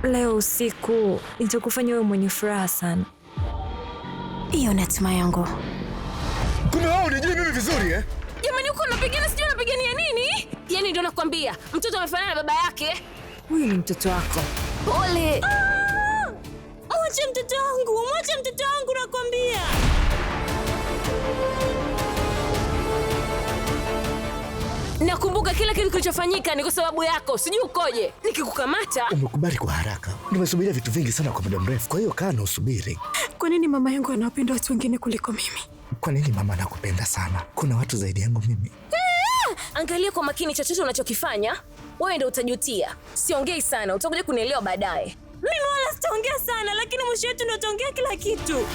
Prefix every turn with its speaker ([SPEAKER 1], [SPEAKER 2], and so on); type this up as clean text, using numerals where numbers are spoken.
[SPEAKER 1] leo usiku nitakufanya wewe mwenye furaha sana.
[SPEAKER 2] Hiyo ni hatima yangu.
[SPEAKER 3] Kumbe wao unajua mimi vizuri eh?
[SPEAKER 2] Jamani, uko unapigana, sijui unapigania nini? Yaani ndio nakwambia, mtoto amefanana na baba yake.
[SPEAKER 1] Huyu ni mtoto wako.
[SPEAKER 2] Pole.
[SPEAKER 1] Mwache mtoto wangu, mwache mtoto wangu nakwambia.
[SPEAKER 2] Nakumbuka kila kitu kilichofanyika ni kwa sababu yako. Sijui ukoje. Nikikukamata.
[SPEAKER 3] Umekubali kwa haraka. Nimesubiria vitu vingi sana kwa muda mrefu, kwa hiyo kaa na usubiri.
[SPEAKER 1] Kwa nini mama yangu anawapenda watu wengine kuliko mimi?
[SPEAKER 3] Kwa nini mama anakupenda sana? Kuna watu zaidi yangu mimi.
[SPEAKER 2] Angalia kwa makini chochote unachokifanya. Wewe ndio utajutia. Siongei sana, utakuja kunielewa baadaye.
[SPEAKER 1] Mimi wala sitaongea sana, lakini mwisho wetu ndio utaongea kila kitu.